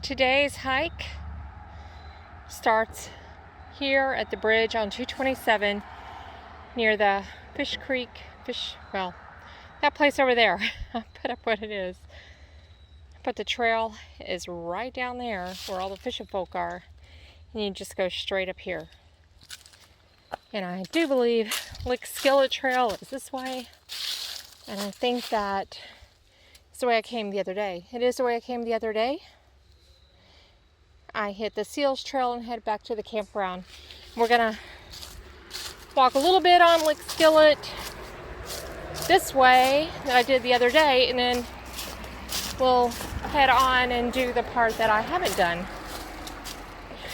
Today's hike starts here at the bridge on 227 near the that place over there. I'll put up what it is. But the trail is right down there where all the fishing folk are. And you just go straight up here. And I do believe Lickskillet Trail is this way. And I think that it's the way I came the other day. It is the way I came the other day. I hit the Seals Trail and head back to the campground. We're gonna walk a little bit on Lickskillet this way that I did the other day, and then we'll head on and do the part that I haven't done.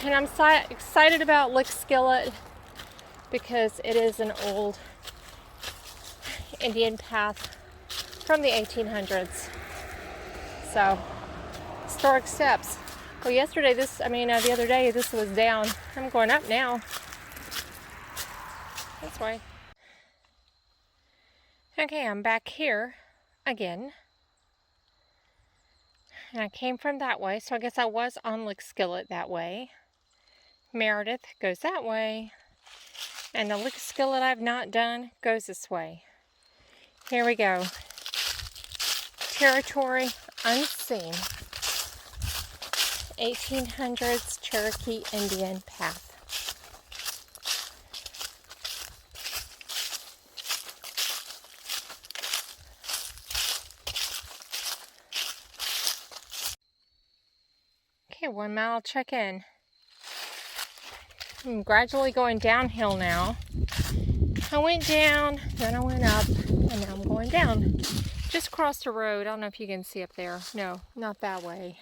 And I'm excited about Lickskillet because it is an old Indian path from the 1800s. So, historic steps. Well, the other day, this was down. I'm going up now. This way. Okay, I'm back here again. And I came from that way, so I guess I was on Lickskillet that way. Meredith goes that way. And the Lickskillet I've not done goes this way. Here we go. Territory unseen. 1800s Cherokee Indian path. Okay, 1 mile check-in. I'm gradually going downhill now. I went down, then I went up, and now I'm going down. Just crossed the road. I don't know if you can see up there. No, not that way.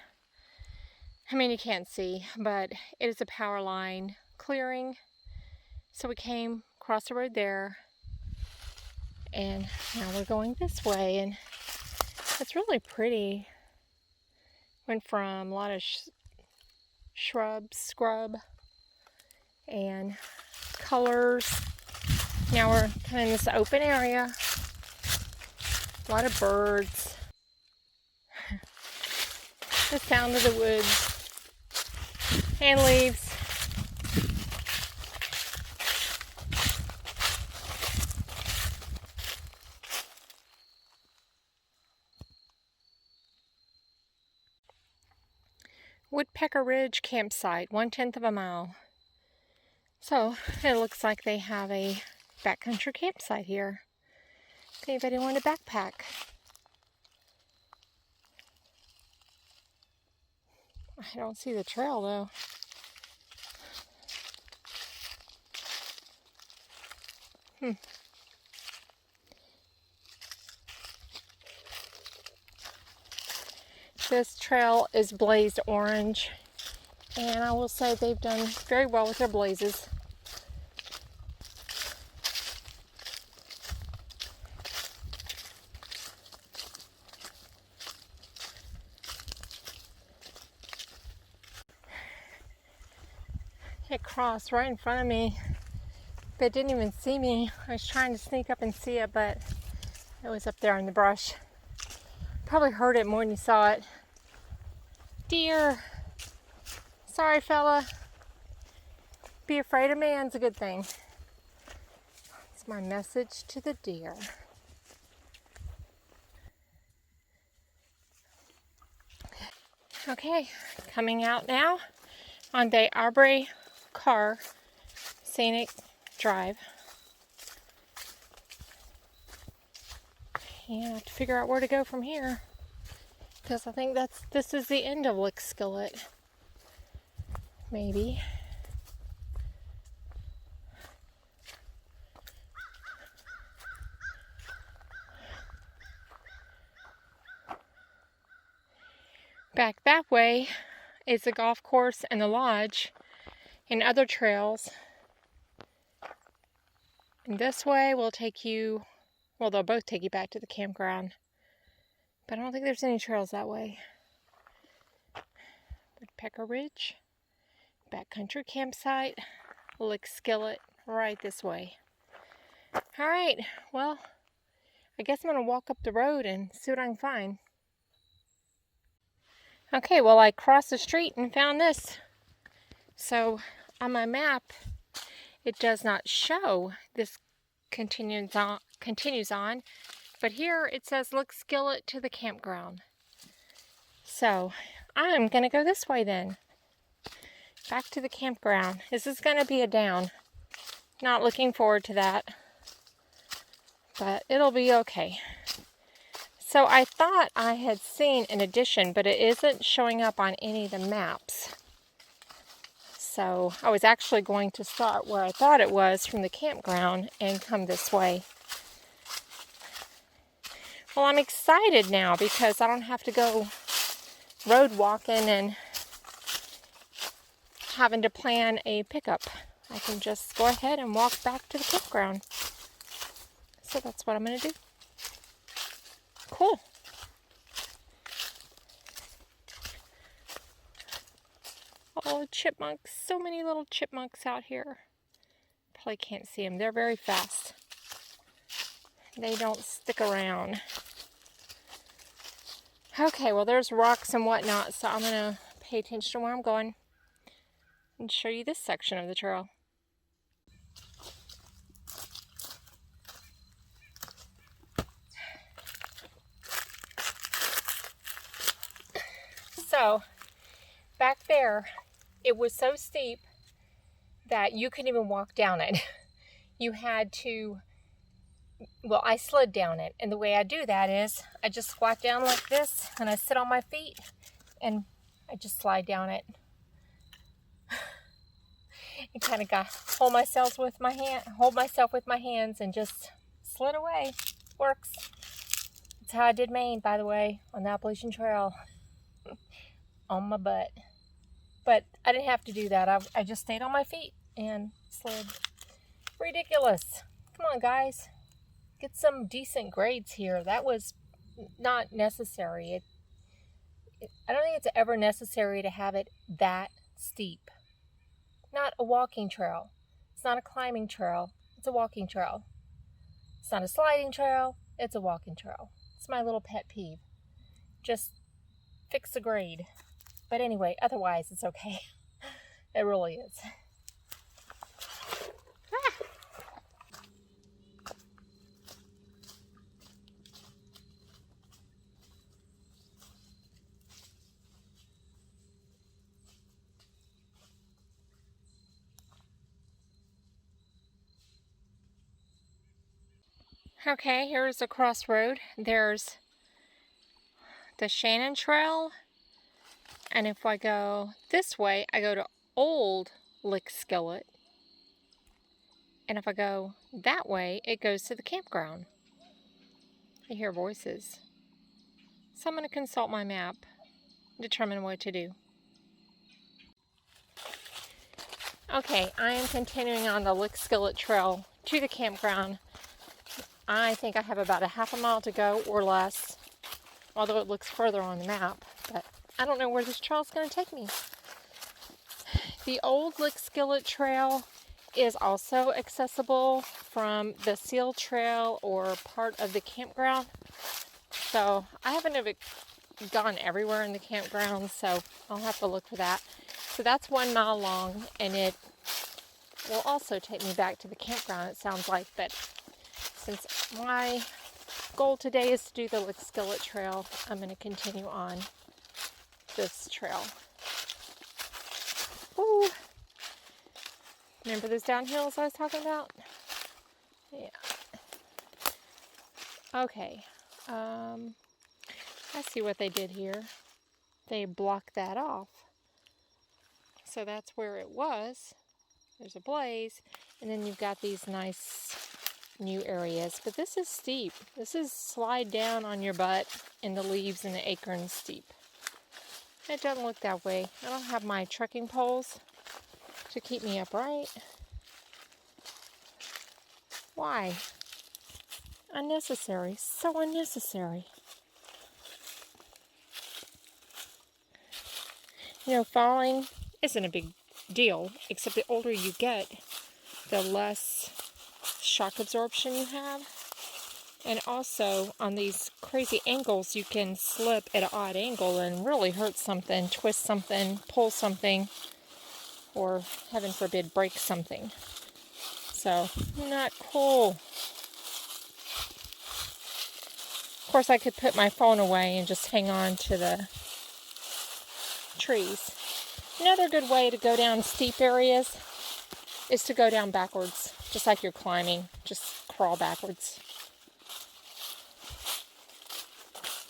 I mean, you can't see, but it is a power line clearing. So we came across the road there, and now we're going this way, and it's really pretty. Went from a lot of scrub, and colors. Now we're kind of in this open area. A lot of birds. The sound of the woods. And leaves. Woodpecker Ridge campsite, 1/10 of a mile. So it looks like they have a backcountry campsite here. If anybody wanted to backpack. I don't see the trail though. This trail is blazed orange, and I will say they've done very well with their blazes. It crossed right in front of me, but it didn't even see me. I was trying to sneak up and see it, but it was up there in the brush. Probably heard it more than you saw it. Deer. Sorry, fella. Be afraid of man's a good thing. It's my message to the deer. Okay, coming out now on the Aubrey Car Scenic Drive. And I have to figure out where to go from here, because I think this is the end of Lickskillet. Maybe. Back that way is the golf course and the lodge and other trails. And this way will take you, well, they'll both take you back to the campground. But I don't think there's any trails that way. Woodpecker Ridge, backcountry campsite, Lickskillet, right this way. All right, well, I guess I'm going to walk up the road and see what I can find. Okay, well, I crossed the street and found this. So on my map, it does not show this continues on, but here it says Lickskillet to the campground. So I'm gonna go this way then, back to the campground. This is gonna be a down. Not looking forward to that, but it'll be okay. So I thought I had seen an addition, but it isn't showing up on any of the maps. So I was actually going to start where I thought it was from the campground and come this way. Well, I'm excited now because I don't have to go road walking and having to plan a pickup. I can just go ahead and walk back to the campground. So that's what I'm going to do. Cool. Oh, chipmunks. So many little chipmunks out here. Probably can't see them. They're very fast. They don't stick around. Okay, well, there's rocks and whatnot, so I'm going to pay attention to where I'm going and show you this section of the trail. So, back there, it was so steep that you couldn't even walk down it. You had to, well, I slid down it. And the way I do that is I just squat down like this and I sit on my feet and I just slide down it. And kind of hold myself with my hands and just slid away. Works. That's how I did Maine, by the way, on the Appalachian Trail. On my butt. But I didn't have to do that. I just stayed on my feet and slid. Ridiculous. Come on, guys. Get some decent grades here. That was not necessary. I don't think it's ever necessary to have it that steep. Not a walking trail. It's not a climbing trail. It's a walking trail. It's not a sliding trail. It's a walking trail. It's my little pet peeve. Just fix the grade. But anyway, otherwise it's okay. It really is. Okay, here's a crossroad. There's the Shannon Trail. And if I go this way, I go to Old Lickskillet. And if I go that way, it goes to the campground. I hear voices. So I'm going to consult my map, determine what to do. Okay, I am continuing on the Lickskillet Trail to the campground. I think I have about a half a mile to go or less, although it looks further on the map, but I don't know where this trail is going to take me. The old Lickskillet Trail is also accessible from the Seal Trail or part of the campground. So I haven't gone everywhere in the campground, so I'll have to look for that. So that's 1 mile long, and it will also take me back to the campground, it sounds like. But since my goal today is to do the Lickskillet Trail, I'm going to continue on this trail. Ooh. Remember those downhills I was talking about? Yeah. Okay. I see what they did here. They blocked that off. So that's where it was. There's a blaze. And then you've got these nice new areas. But this is steep. This is slide down on your butt in the leaves and the acorns steep. It doesn't look that way. I don't have my trekking poles to keep me upright. Why? Unnecessary. So unnecessary. You know, falling isn't a big deal, except the older you get, the less shock absorption you have. And also, on these crazy angles, you can slip at an odd angle and really hurt something, twist something, pull something, or, heaven forbid, break something. So, not cool. Of course, I could put my phone away and just hang on to the trees. Another good way to go down steep areas is to go down backwards, just like you're climbing. Just crawl backwards.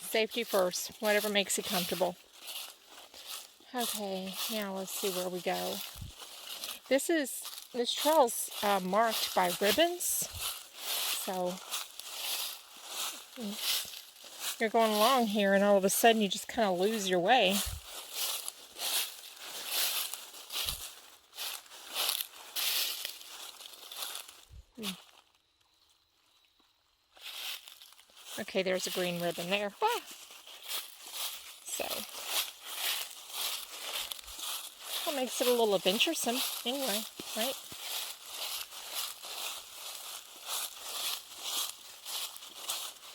Safety first, whatever makes you comfortable. Okay, now let's see where we go. This trail's marked by ribbons, so you're going along here and all of a sudden you just kind of lose your way. Okay, there's a green ribbon there. Ah! So, that makes it a little adventuresome anyway, right?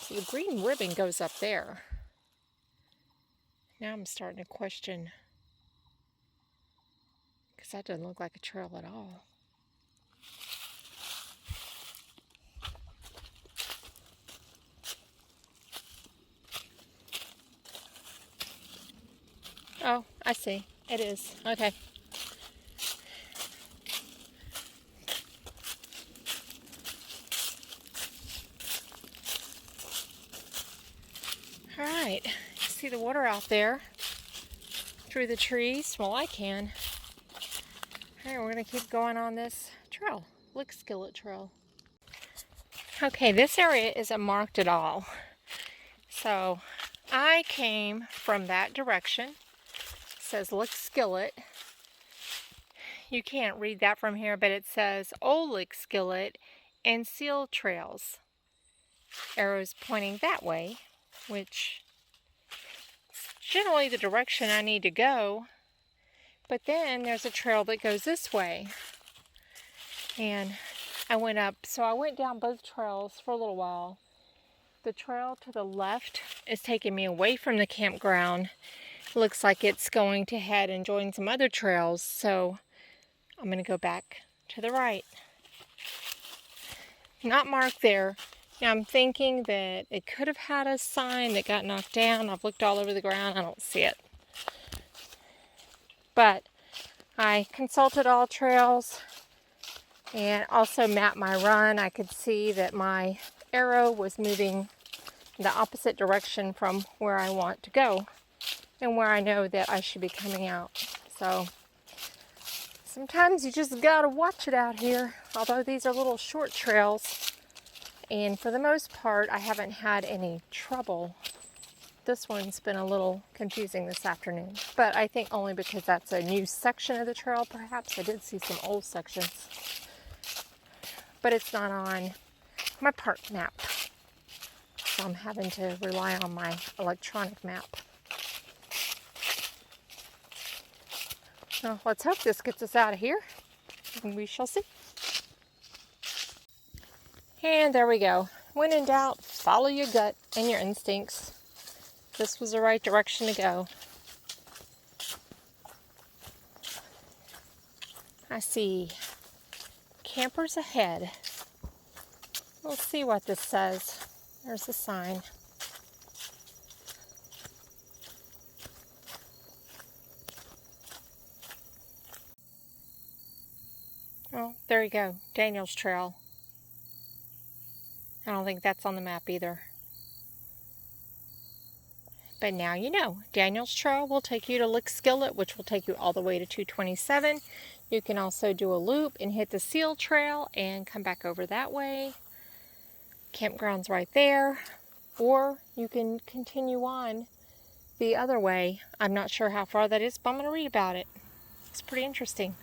So the green ribbon goes up there. Now I'm starting to question, because that doesn't look like a trail at all. Oh, I see. It is. Okay. All right. See the water out there through the trees? Well, I can. All right, we're going to keep going on this trail, Lickskillet Trail. Okay, this area isn't marked at all. So, I came from that direction. Says Lickskillet. You can't read that from here, but it says Old Lickskillet and Seal Trails. Arrows pointing that way, which is generally the direction I need to go. But then there's a trail that goes this way. And I went up, so I went down both trails for a little while. The trail to the left is taking me away from the campground. Looks like it's going to head and join some other trails, so I'm going to go back to the right. Not marked there. Now I'm thinking that it could have had a sign that got knocked down. I've looked all over the ground. I don't see it. But I consulted all trails and also mapped my run. I could see that my arrow was moving in the opposite direction from where I want to go and where I know that I should be coming out. So sometimes you just gotta watch it out here. Although these are little short trails, and for the most part I haven't had any trouble. This one's been a little confusing this afternoon, but I think only because that's a new section of the trail perhaps. I did see some old sections, but it's not on my park map, so I'm having to rely on my electronic map. Well, let's hope this gets us out of here, and we shall see. And there we go. When in doubt, follow your gut and your instincts. This was the right direction to go. I see campers ahead. We'll see what this says. There's a sign. Oh, there you go. Daniel's Trail. I don't think that's on the map either. But now you know. Daniel's Trail will take you to Lickskillet, which will take you all the way to 227. You can also do a loop and hit the Seal Trail and come back over that way. Campground's right there. Or you can continue on the other way. I'm not sure how far that is, but I'm going to read about it. It's pretty interesting.